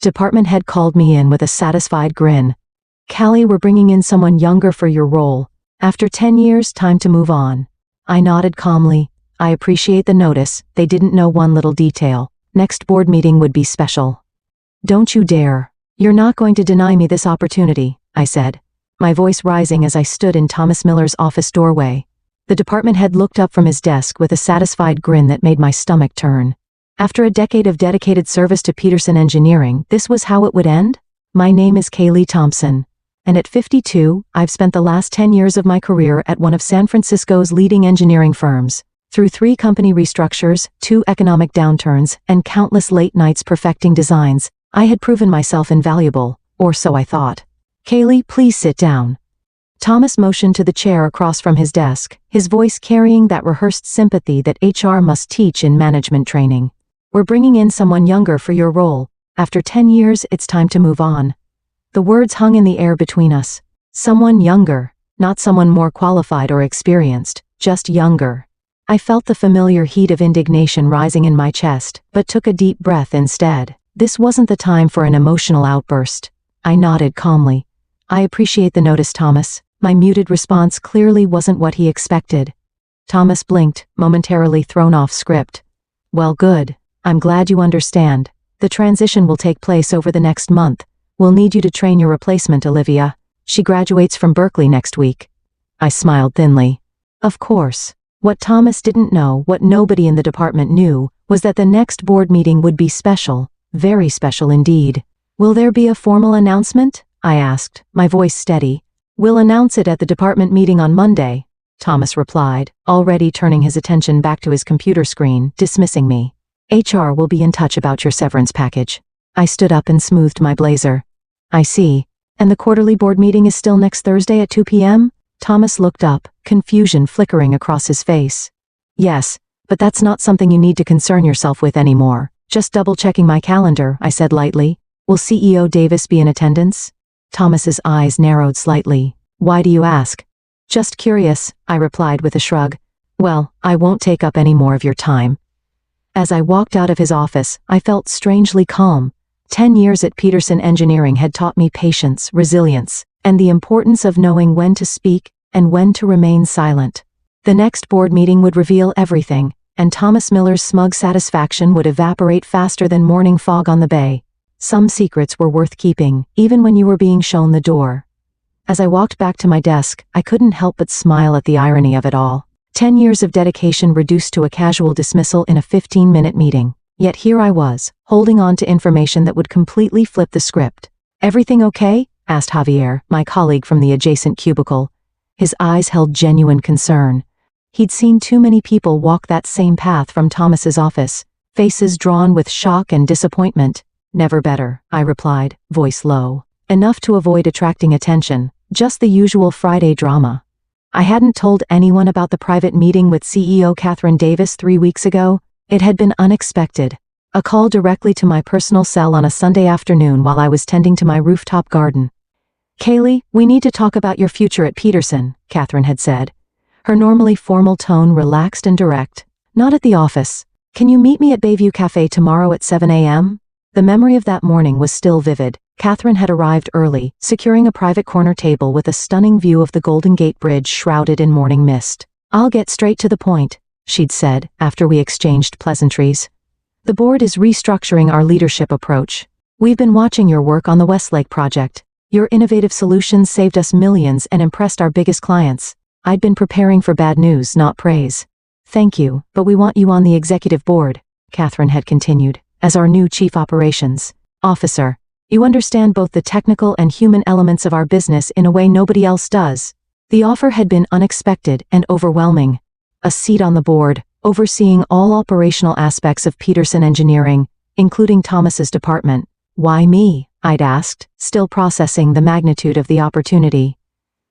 department head called me in with a satisfied grin. "Callie, we're bringing in someone younger for your role. After 10 years, time to move on." I nodded calmly. I appreciate the notice. They didn't know one little detail. Next board meeting would be special. "Don't you dare. You're not going to deny me this opportunity," I said, my voice rising as I stood in Thomas Miller's office doorway. The department head looked up from his desk with a satisfied grin that made my stomach turn. After a decade of dedicated service to Peterson Engineering, this was how it would end? My name is Kaylee Thompson, and at 52, I've spent the last 10 years of my career at one of San Francisco's leading engineering firms. Through 3 company restructures, 2 economic downturns, and countless late nights perfecting designs, I had proven myself invaluable, or so I thought. "Kaylee, please sit down." Thomas motioned to the chair across from his desk, his voice carrying that rehearsed sympathy that HR must teach in management training. "We're bringing in someone younger for your role. After 10 years, it's time to move on." The words hung in the air between us. Someone younger, not someone more qualified or experienced, just younger. I felt the familiar heat of indignation rising in my chest, but took a deep breath instead. This wasn't the time for an emotional outburst. I nodded calmly. "I appreciate the notice, Thomas." My muted response clearly wasn't what he expected. Thomas blinked, momentarily thrown off script. "Well, good. I'm glad you understand. The transition will take place over the next month. We'll need you to train your replacement, Olivia. She graduates from Berkeley next week." I smiled thinly. Of course. What Thomas didn't know, what nobody in the department knew, was that the next board meeting would be special, very special indeed. "Will there be a formal announcement?" I asked, my voice steady. "We'll announce it at the department meeting on Monday," Thomas replied, already turning his attention back to his computer screen, dismissing me. "HR will be in touch about your severance package." I stood up and smoothed my blazer. "I see. And the quarterly board meeting is still next Thursday at 2 p.m.? Thomas looked up, confusion flickering across his face. "Yes, but that's not something you need to concern yourself with anymore. Just double-checking my calendar," I said lightly. "Will CEO Davis be in attendance?" Thomas's eyes narrowed slightly. "Why do you ask?" "Just curious," I replied with a shrug. "Well, I won't take up any more of your time." As I walked out of his office, I felt strangely calm. 10 years at Peterson Engineering had taught me patience, resilience, and the importance of knowing when to speak and when to remain silent. The next board meeting would reveal everything, and Thomas Miller's smug satisfaction would evaporate faster than morning fog on the bay. Some secrets were worth keeping, even when you were being shown the door. As I walked back to my desk, I couldn't help but smile at the irony of it all. 10 years of dedication reduced to a casual dismissal in a 15-minute meeting. Yet here I was, holding on to information that would completely flip the script. "Everything okay?" asked Javier, my colleague from the adjacent cubicle. His eyes held genuine concern. He'd seen too many people walk that same path from Thomas's office, faces drawn with shock and disappointment. "Never better," I replied, voice low. Enough to avoid attracting attention, just the usual Friday drama. I hadn't told anyone about the private meeting with CEO Catherine Davis 3 weeks ago. It had been unexpected. A call directly to my personal cell on a Sunday afternoon while I was tending to my rooftop garden. "Kaylee, we need to talk about your future at Peterson," Catherine had said. Her normally formal tone relaxed and direct. "Not at the office. Can you meet me at Bayview Cafe tomorrow at 7 a.m.? The memory of that morning was still vivid. Catherine had arrived early, securing a private corner table with a stunning view of the Golden Gate Bridge shrouded in morning mist. "I'll get straight to the point," she'd said, after we exchanged pleasantries. "The board is restructuring our leadership approach. We've been watching your work on the Westlake project. Your innovative solutions saved us millions and impressed our biggest clients. I'd been preparing for bad news, not praise." "Thank you, but we want you on the executive board," Catherine had continued, "as our new chief operations officer. You understand both the technical and human elements of our business in a way nobody else does." The offer had been unexpected and overwhelming. A seat on the board, overseeing all operational aspects of Peterson Engineering, including Thomas's department. "Why me?" I'd asked, still processing the magnitude of the opportunity.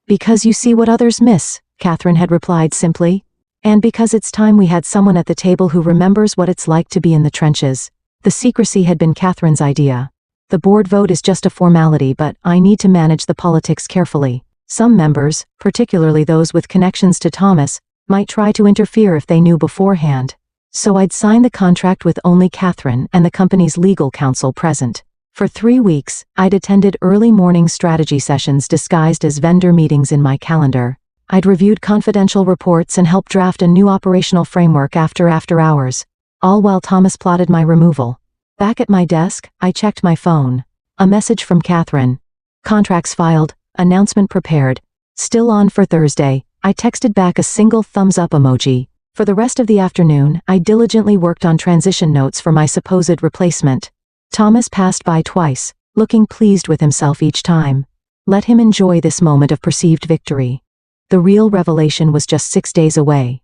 "Because you see what others miss," Catherine had replied simply. "And because it's time we had someone at the table who remembers what it's like to be in the trenches." The secrecy had been Catherine's idea. "The board vote is just a formality, but I need to manage the politics carefully. Some members, particularly those with connections to Thomas, might try to interfere if they knew beforehand. So I'd sign the contract with only Catherine and the company's legal counsel present. For 3 weeks, I'd attended early morning strategy sessions disguised as vendor meetings in my calendar. I'd reviewed confidential reports and helped draft a new operational framework after hours, all while Thomas plotted my removal. Back at my desk, I checked my phone. A message from Catherine. Contracts filed, announcement prepared. Still on for Thursday. I texted back a single thumbs up emoji. For the rest of the afternoon, I diligently worked on transition notes for my supposed replacement. Thomas passed by twice, looking pleased with himself each time. Let him enjoy this moment of perceived victory. The real revelation was just 6 days away.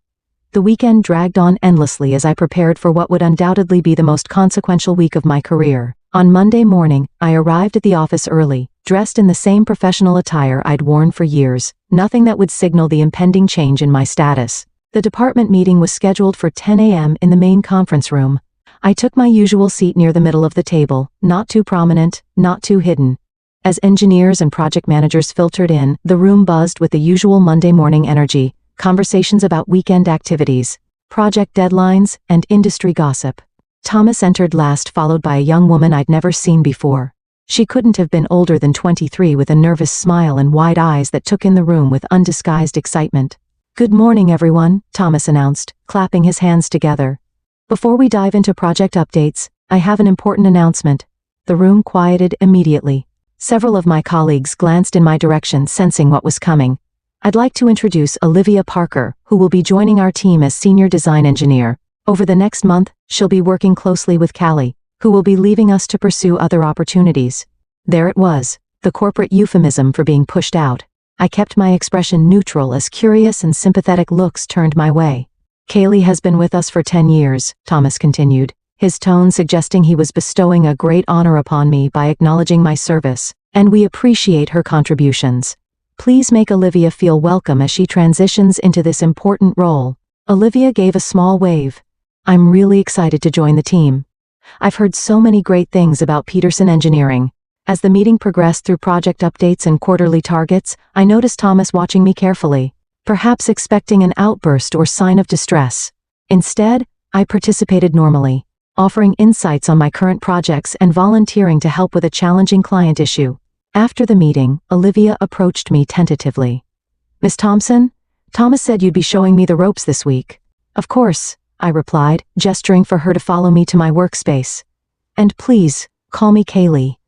The weekend dragged on endlessly as I prepared for what would undoubtedly be the most consequential week of my career. On Monday morning, I arrived at the office early, dressed in the same professional attire I'd worn for years, nothing that would signal the impending change in my status. The department meeting was scheduled for 10 a.m. in the main conference room. I took my usual seat near the middle of the table, not too prominent, not too hidden. As engineers and project managers filtered in, the room buzzed with the usual Monday morning energy, conversations about weekend activities, project deadlines, and industry gossip. Thomas entered last, followed by a young woman I'd never seen before. She couldn't have been older than 23, with a nervous smile and wide eyes that took in the room with undisguised excitement. "Good morning, everyone," Thomas announced, clapping his hands together. "Before we dive into project updates, I have an important announcement." The room quieted immediately. Several of my colleagues glanced in my direction, sensing what was coming. "I'd like to introduce Olivia Parker, who will be joining our team as Senior Design Engineer. Over the next month, she'll be working closely with Callie, who will be leaving us to pursue other opportunities." There it was, the corporate euphemism for being pushed out. I kept my expression neutral as curious and sympathetic looks turned my way. "Kaylee has been with us for 10 years, Thomas continued, his tone suggesting he was bestowing a great honor upon me by acknowledging my service, "and we appreciate her contributions. Please make Olivia feel welcome as she transitions into this important role." Olivia gave a small wave. "I'm really excited to join the team. I've heard so many great things about Peterson Engineering." As the meeting progressed through project updates and quarterly targets, I noticed Thomas watching me carefully, perhaps expecting an outburst or sign of distress. Instead, I participated normally, offering insights on my current projects and volunteering to help with a challenging client issue. After the meeting, Olivia approached me tentatively. "Miss Thompson, Thomas said you'd be showing me the ropes this week." "Of course," I replied, gesturing for her to follow me to my workspace. "And please, call me Kaylee."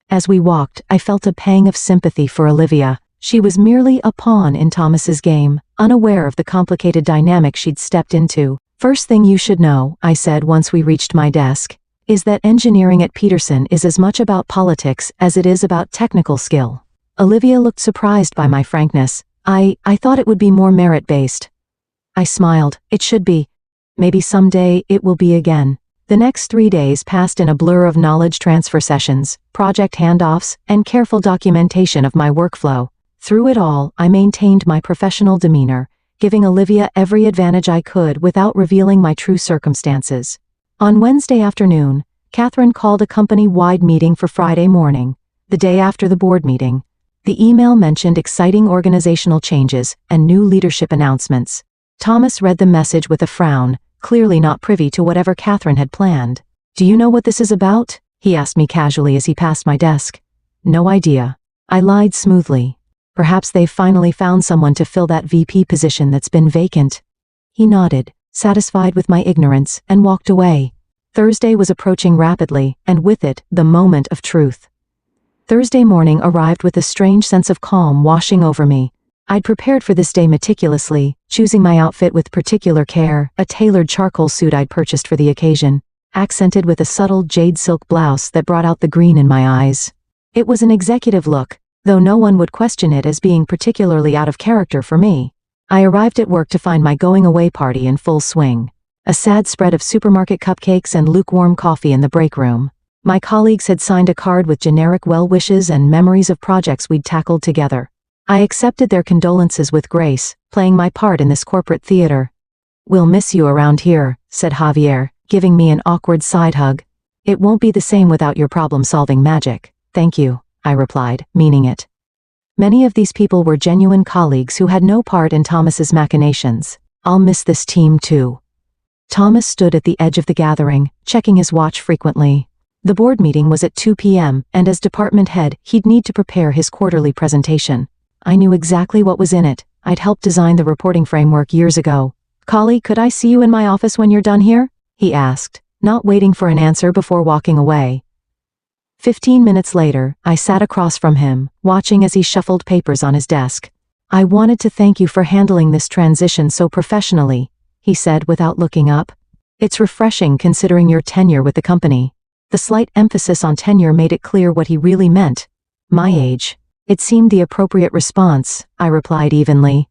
As we walked, I felt a pang of sympathy for Olivia. She was merely a pawn in Thomas's game, unaware of the complicated dynamic she'd stepped into. "First thing you should know," I said once we reached my desk, "is that engineering at Peterson is as much about politics as it is about technical skill." Olivia looked surprised by my frankness. I thought it would be more merit-based." I smiled. "It should be. Maybe someday it will be again." The next 3 days passed in a blur of knowledge transfer sessions, project handoffs, and careful documentation of my workflow. Through it all, I maintained my professional demeanor, giving Olivia every advantage I could without revealing my true circumstances. On Wednesday afternoon, Catherine called a company-wide meeting for Friday morning, the day after the board meeting. The email mentioned exciting organizational changes and new leadership announcements. Thomas read the message with a frown, clearly not privy to whatever Catherine had planned. "Do you know what this is about?" he asked me casually as he passed my desk. "No idea." I lied smoothly. "Perhaps they've finally found someone to fill that VP position that's been vacant." He nodded, satisfied with my ignorance, and walked away. Thursday was approaching rapidly, and with it, the moment of truth. Thursday morning arrived with a strange sense of calm washing over me. I'd prepared for this day meticulously, choosing my outfit with particular care, a tailored charcoal suit I'd purchased for the occasion, accented with a subtle jade silk blouse that brought out the green in my eyes. It was an executive look, though no one would question it as being particularly out of character for me. I arrived at work to find my going-away party in full swing. A sad spread of supermarket cupcakes and lukewarm coffee in the break room. My colleagues had signed a card with generic well wishes and memories of projects we'd tackled together. I accepted their condolences with grace, playing my part in this corporate theater. "We'll miss you around here," said Javier, giving me an awkward side hug. "It won't be the same without your problem-solving magic." "Thank you," I replied, meaning it. Many of these people were genuine colleagues who had no part in Thomas's machinations. "I'll miss this team too." Thomas stood at the edge of the gathering, checking his watch frequently. The board meeting was at 2 p.m., and as department head, he'd need to prepare his quarterly presentation. I knew exactly what was in it. I'd helped design the reporting framework years ago. "Kali, could I see you in my office when you're done here?" he asked, not waiting for an answer before walking away. 15 minutes later, I sat across from him, watching as he shuffled papers on his desk. "I wanted to thank you for handling this transition so professionally," he said without looking up. "It's refreshing considering your tenure with the company." The slight emphasis on tenure made it clear what he really meant. My age. It seemed the appropriate response, I replied evenly.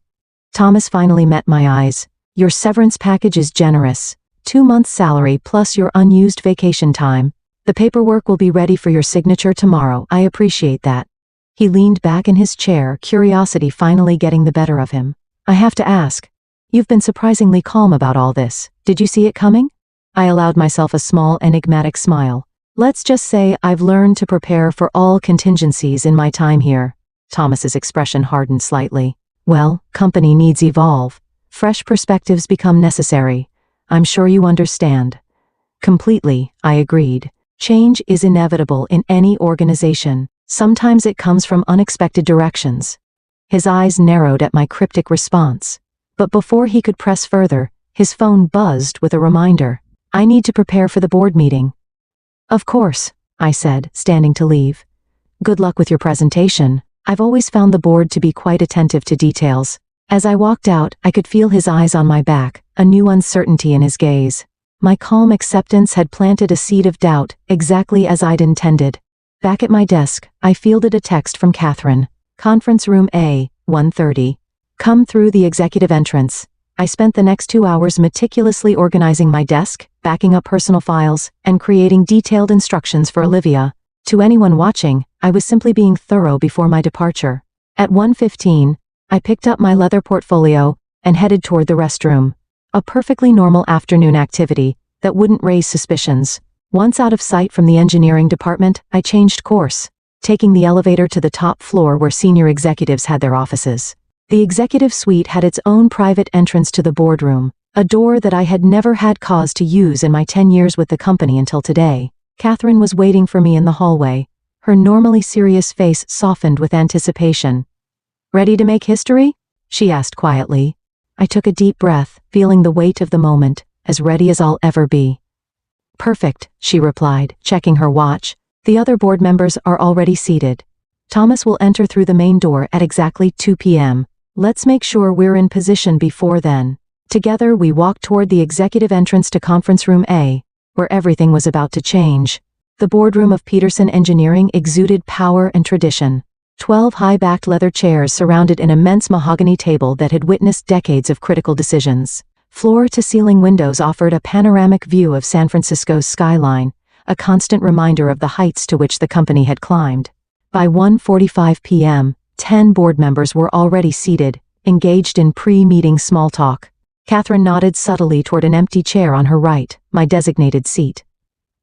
Thomas finally met my eyes. "Your severance package is generous. 2 months' salary plus your unused vacation time. The paperwork will be ready for your signature tomorrow. I appreciate that." He leaned back in his chair, curiosity finally getting the better of him. "I have to ask. You've been surprisingly calm about all this. Did you see it coming?" I allowed myself a small, enigmatic smile. "Let's just say I've learned to prepare for all contingencies in my time here." Thomas's expression hardened slightly. "Well, company needs evolve. Fresh perspectives become necessary. I'm sure you understand." "Completely," I agreed. "Change is inevitable in any organization. Sometimes it comes from unexpected directions." His eyes narrowed at my cryptic response. But before he could press further, his phone buzzed with a reminder. "I need to prepare for the board meeting." "Of course," I said, standing to leave. "Good luck with your presentation." I've always found the board to be quite attentive to details. As I walked out, I could feel his eyes on my back, a new uncertainty in his gaze. My calm acceptance had planted a seed of doubt, exactly as I'd intended. Back at my desk, I fielded a text from Catherine. "Conference room A, 1:30. Come through the executive entrance." I spent the next 2 hours meticulously organizing my desk, backing up personal files, and creating detailed instructions for Olivia. To anyone watching, I was simply being thorough before my departure. At 1:15, I picked up my leather portfolio and headed toward the restroom. A perfectly normal afternoon activity that wouldn't raise suspicions. Once out of sight from the engineering department, I changed course, taking the elevator to the top floor where senior executives had their offices. The executive suite had its own private entrance to the boardroom, a door that I had never had cause to use in my 10 years with the company until today. Catherine was waiting for me in the hallway. Her normally serious face softened with anticipation. "Ready to make history?" she asked quietly. I took a deep breath, feeling the weight of the moment, as ready as I'll ever be. "Perfect," she replied, checking her watch. "The other board members are already seated. Thomas will enter through the main door at exactly 2 p.m. Let's make sure we're in position before then." Together we walked toward the executive entrance to conference room A, where everything was about to change. The boardroom of Peterson Engineering exuded power and tradition. 12 high-backed leather chairs surrounded an immense mahogany table that had witnessed decades of critical decisions. Floor-to-ceiling windows offered a panoramic view of San Francisco's skyline, a constant reminder of the heights to which the company had climbed. By 1:45 p.m., 10 board members were already seated, engaged in pre-meeting small talk. Catherine nodded subtly toward an empty chair on her right, my designated seat.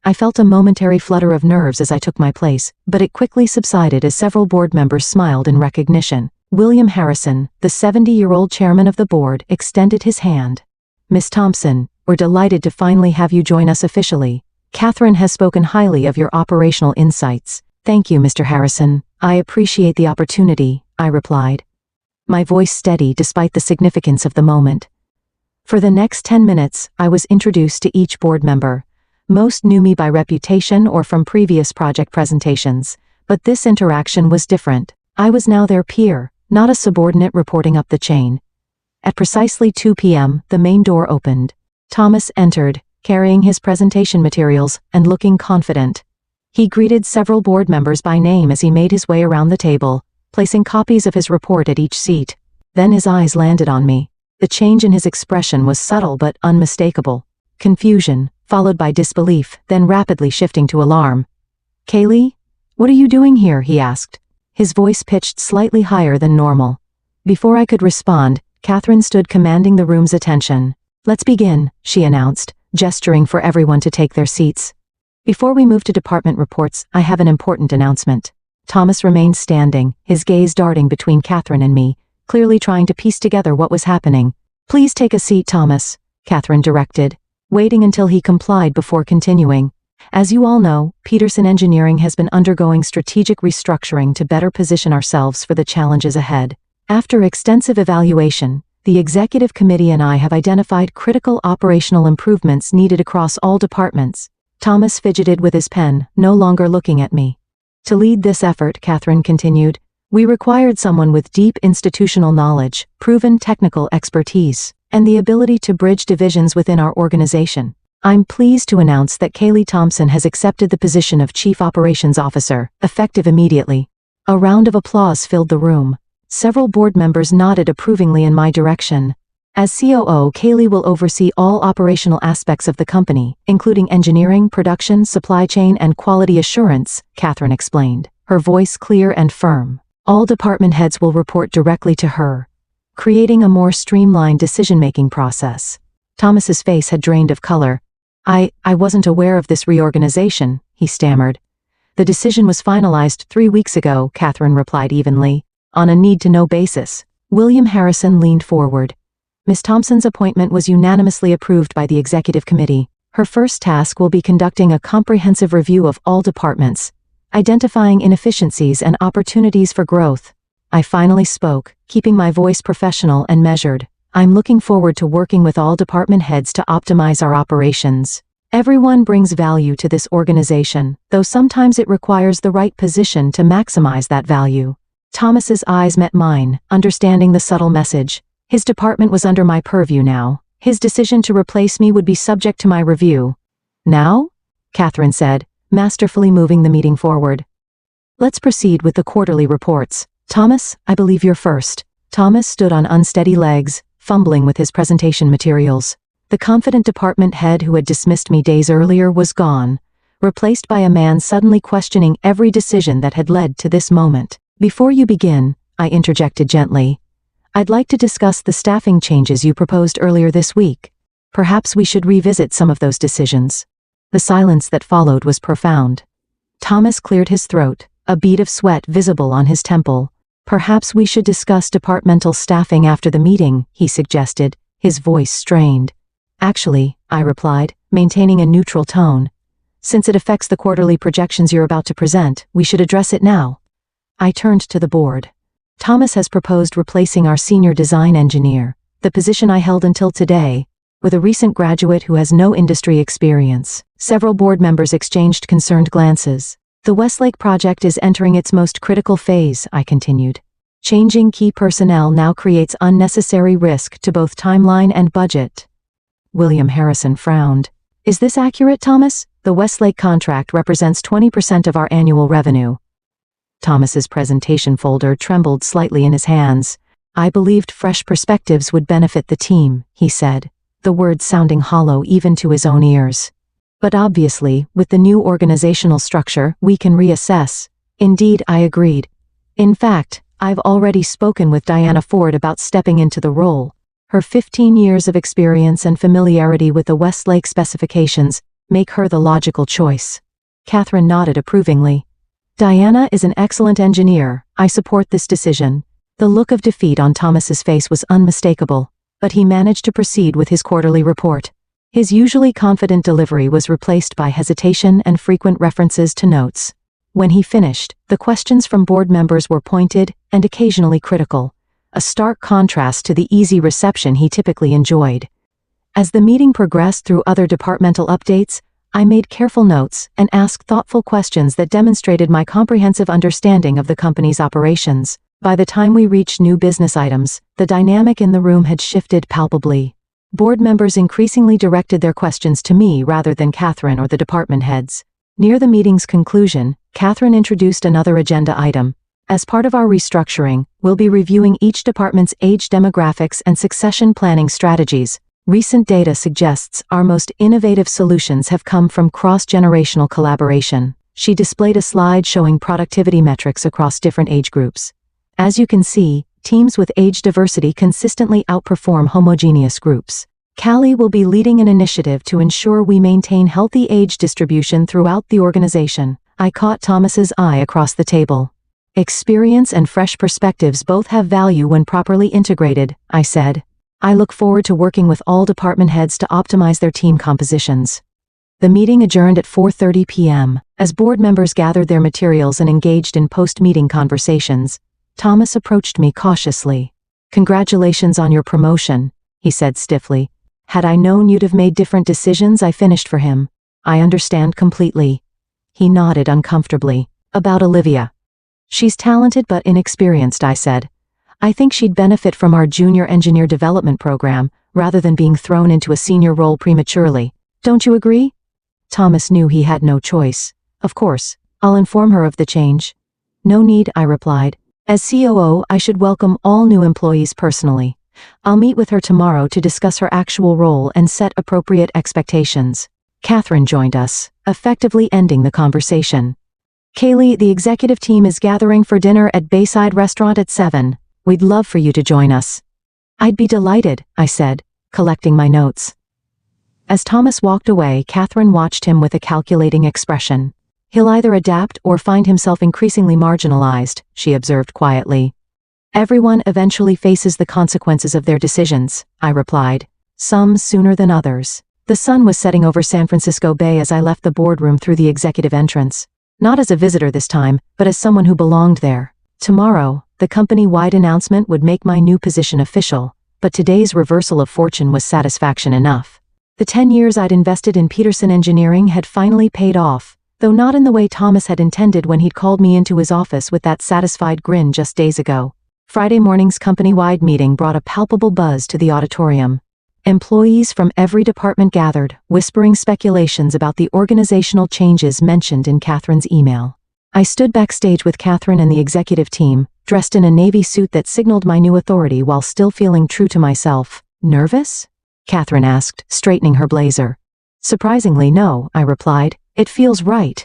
I felt a momentary flutter of nerves as I took my place, but it quickly subsided as several board members smiled in recognition. William Harrison, the 70-year-old chairman of the board, extended his hand. "Miss Thompson, we're delighted to finally have you join us officially. Catherine has spoken highly of your operational insights." "Thank you, Mr. Harrison. I appreciate the opportunity," I replied, my voice steady despite the significance of the moment. For the next 10 minutes, I was introduced to each board member. Most knew me by reputation or from previous project presentations, but this interaction was different. I was now their peer, not a subordinate reporting up the chain. At precisely 2 p.m., the main door opened. Thomas entered, carrying his presentation materials and looking confident. He greeted several board members by name as he made his way around the table, placing copies of his report at each seat. Then his eyes landed on me. The change in his expression was subtle but unmistakable. Confusion, followed by disbelief, then rapidly shifting to alarm. "Kaylee? What are you doing here?" he asked, his voice pitched slightly higher than normal. Before I could respond, Catherine stood commanding the room's attention. "Let's begin," she announced, gesturing for everyone to take their seats. "Before we move to department reports, I have an important announcement." Thomas remained standing, his gaze darting between Catherine and me, clearly trying to piece together what was happening. "Please take a seat, Thomas," Catherine directed, waiting until he complied before continuing. As you all know, Peterson Engineering has been undergoing strategic restructuring to better position ourselves for the challenges ahead. After extensive evaluation, the executive committee and I have identified critical operational improvements needed across all departments. Thomas fidgeted with his pen, no longer looking at me. To lead this effort, Catherine continued, we required someone with deep institutional knowledge, proven technical expertise, and the ability to bridge divisions within our organization. I'm pleased to announce that Kaylee Thompson has accepted the position of Chief Operations Officer, effective immediately. A round of applause filled the room. Several board members nodded approvingly in my direction. As COO, Kaylee will oversee all operational aspects of the company, including engineering, production, supply chain, and quality assurance, Catherine explained, her voice clear and firm. All department heads will report directly to her, creating a more streamlined decision-making process. Thomas's face had drained of color. I wasn't aware of this reorganization, he stammered. The decision was finalized 3 weeks ago, Catherine replied evenly, on a need-to-know basis. William Harrison leaned forward. Ms. Thompson's appointment was unanimously approved by the executive committee. Her first task will be conducting a comprehensive review of all departments, identifying inefficiencies and opportunities for growth. I finally spoke, keeping my voice professional and measured. I'm looking forward to working with all department heads to optimize our operations. Everyone brings value to this organization, though sometimes it requires the right position to maximize that value. Thomas's eyes met mine, understanding the subtle message. His department was under my purview now. His decision to replace me would be subject to my review. Now? Catherine said, masterfully moving the meeting forward. Let's proceed with the quarterly reports. Thomas, I believe you're first. Thomas stood on unsteady legs, fumbling with his presentation materials. The confident department head who had dismissed me days earlier was gone, replaced by a man suddenly questioning every decision that had led to this moment. Before you begin, I interjected gently, I'd like to discuss the staffing changes you proposed earlier this week. Perhaps we should revisit some of those decisions. The silence that followed was profound. Thomas cleared his throat, a bead of sweat visible on his temple. Perhaps we should discuss departmental staffing after the meeting, he suggested, his voice strained. Actually, I replied, maintaining a neutral tone. Since it affects the quarterly projections you're about to present, we should address it now. I turned to the board. Thomas has proposed replacing our senior design engineer, the position I held until today, with a recent graduate who has no industry experience. Several board members exchanged concerned glances. The Westlake project is entering its most critical phase, I continued. Changing key personnel now creates unnecessary risk to both timeline and budget. William Harrison frowned. Is this accurate, Thomas? The Westlake contract represents 20% of our annual revenue. Thomas's presentation folder trembled slightly in his hands. I believed fresh perspectives would benefit the team, he said, the words sounding hollow even to his own ears. But obviously, with the new organizational structure, we can reassess. Indeed, I agreed. In fact, I've already spoken with Diana Ford about stepping into the role. Her 15 years of experience and familiarity with the Westlake specifications make her the logical choice. Catherine nodded approvingly. Diana is an excellent engineer. I support this decision. The look of defeat on Thomas's face was unmistakable, but he managed to proceed with his quarterly report. His usually confident delivery was replaced by hesitation and frequent references to notes. When he finished, the questions from board members were pointed and occasionally critical, a stark contrast to the easy reception he typically enjoyed. As the meeting progressed through other departmental updates, I made careful notes and asked thoughtful questions that demonstrated my comprehensive understanding of the company's operations. By the time we reached new business items, the dynamic in the room had shifted palpably. Board members increasingly directed their questions to me rather than Catherine or the department heads. Near the meeting's conclusion, Catherine introduced another agenda item. As part of our restructuring, we'll be reviewing each department's age demographics and succession planning strategies. Recent data suggests our most innovative solutions have come from cross-generational collaboration. She displayed a slide showing productivity metrics across different age groups. As you can see, teams with age diversity consistently outperform homogeneous groups. Callie will be leading an initiative to ensure we maintain healthy age distribution throughout the organization. I caught Thomas's eye across the table. Experience and fresh perspectives both have value when properly integrated, I said. I look forward to working with all department heads to optimize their team compositions. The meeting adjourned at 4:30 p.m. As board members gathered their materials and engaged in post-meeting conversations, Thomas approached me cautiously. "Congratulations on your promotion," he said stiffly. "Had I known you'd have made different decisions, I finished for him. I understand completely." He nodded uncomfortably. "About Olivia. She's talented but inexperienced," I said. "I think she'd benefit from our junior engineer development program, rather than being thrown into a senior role prematurely. Don't you agree?" Thomas knew he had no choice. "Of course, I'll inform her of the change." "No need," I replied. "As COO, I should welcome all new employees personally. I'll meet with her tomorrow to discuss her actual role and set appropriate expectations." Catherine joined us, effectively ending the conversation. "Kaylee, the executive team is gathering for dinner at Bayside Restaurant at 7. We'd love for you to join us." "I'd be delighted," I said, collecting my notes. As Thomas walked away, Catherine watched him with a calculating expression. "He'll either adapt or find himself increasingly marginalized," she observed quietly. "Everyone eventually faces the consequences of their decisions," I replied. "Some sooner than others." The sun was setting over San Francisco Bay as I left the boardroom through the executive entrance. Not as a visitor this time, but as someone who belonged there. Tomorrow, the company-wide announcement would make my new position official, but today's reversal of fortune was satisfaction enough. The 10 years I'd invested in Peterson Engineering had finally paid off, though not in the way Thomas had intended when he'd called me into his office with that satisfied grin just days ago. Friday morning's company-wide meeting brought a palpable buzz to the auditorium. Employees from every department gathered, whispering speculations about the organizational changes mentioned in Catherine's email. I stood backstage with Catherine and the executive team, dressed in a navy suit that signaled my new authority while still feeling true to myself. "Nervous?" Catherine asked, straightening her blazer. "Surprisingly, no," I replied. "It feels right."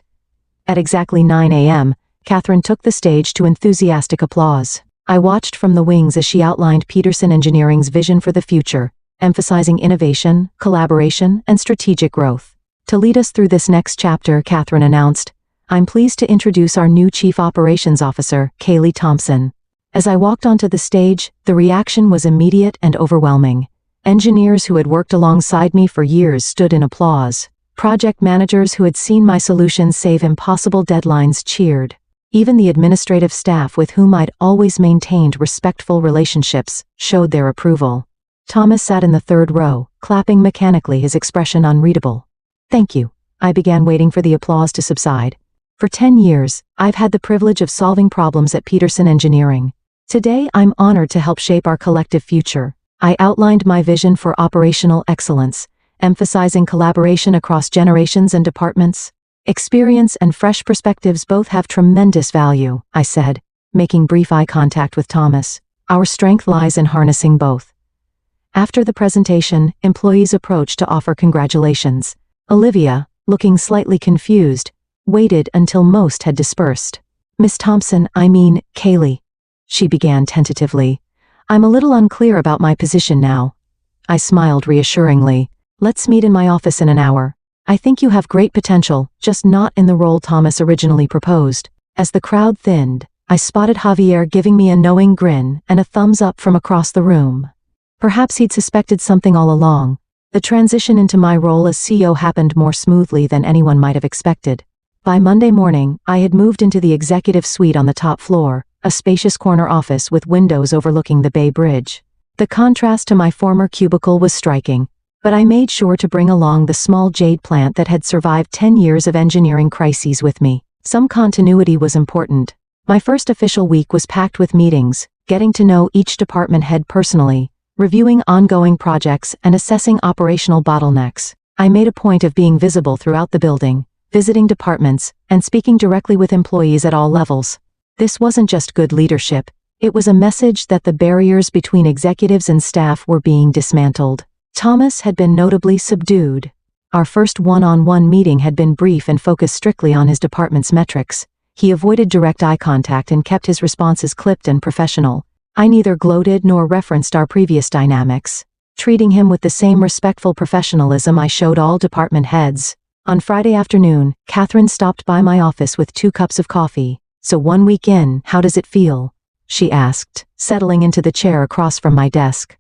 At exactly 9 a.m., Catherine took the stage to enthusiastic applause. I watched from the wings as she outlined Peterson Engineering's vision for the future, emphasizing innovation, collaboration, and strategic growth. "To lead us through this next chapter," Catherine announced, "I'm pleased to introduce our new Chief Operations Officer, Kaylee Thompson." As I walked onto the stage, the reaction was immediate and overwhelming. Engineers who had worked alongside me for years stood in applause. Project managers who had seen my solutions save impossible deadlines cheered. Even the administrative staff with whom I'd always maintained respectful relationships showed their approval. Thomas sat in the third row, clapping mechanically, his expression unreadable. "Thank you." I began, waiting for the applause to subside. "For 10 years, I've had the privilege of solving problems at Peterson Engineering. Today, I'm honored to help shape our collective future." I outlined my vision for operational excellence, emphasizing collaboration across generations and departments. "Experience and fresh perspectives both have tremendous value," I said, making brief eye contact with Thomas. "Our strength lies in harnessing both." After the presentation, employees approached to offer congratulations. Olivia, looking slightly confused, waited until most had dispersed. "Miss Thompson, Kaylee," she began tentatively. "I'm a little unclear about my position now." I smiled reassuringly. "Let's meet in my office in an hour. I think you have great potential, just not in the role Thomas originally proposed." As the crowd thinned, I spotted Javier giving me a knowing grin and a thumbs up from across the room. Perhaps he'd suspected something all along. The transition into my role as CEO happened more smoothly than anyone might have expected. By Monday morning, I had moved into the executive suite on the top floor, a spacious corner office with windows overlooking the Bay Bridge. The contrast to my former cubicle was striking, but I made sure to bring along the small jade plant that had survived 10 years of engineering crises with me. Some continuity was important. My first official week was packed with meetings, getting to know each department head personally, reviewing ongoing projects and assessing operational bottlenecks. I made a point of being visible throughout the building, visiting departments, and speaking directly with employees at all levels. This wasn't just good leadership, it was a message that the barriers between executives and staff were being dismantled. Thomas had been notably subdued. Our first one-on-one meeting had been brief and focused strictly on his department's metrics. He avoided direct eye contact and kept his responses clipped and professional. I neither gloated nor referenced our previous dynamics, treating him with the same respectful professionalism I showed all department heads. On Friday afternoon, Catherine stopped by my office with 2 cups of coffee. "So 1 week in, how does it feel?" she asked, settling into the chair across from my desk.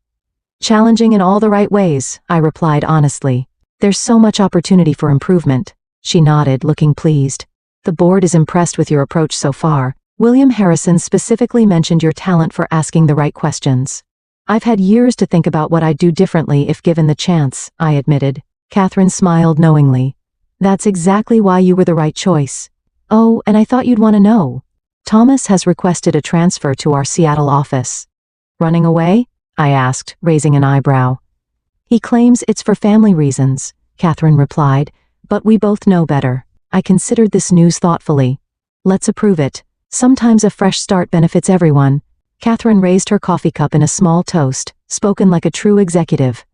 "Challenging in all the right ways," I replied honestly. There's so much opportunity for improvement. She nodded, looking pleased. The board is impressed with your approach so far. William Harrison specifically mentioned your talent for asking the right questions. I've had years to think about what I'd do differently if given the chance, I admitted. Catherine smiled knowingly. That's exactly why you were the right choice. Oh, and I thought you'd want to know. Thomas has requested a transfer to our Seattle office. Running away? I asked, raising an eyebrow. He claims it's for family reasons, Catherine replied, but we both know better. I considered this news thoughtfully. Let's approve it. Sometimes a fresh start benefits everyone. Catherine raised her coffee cup in a small toast, spoken like a true executive.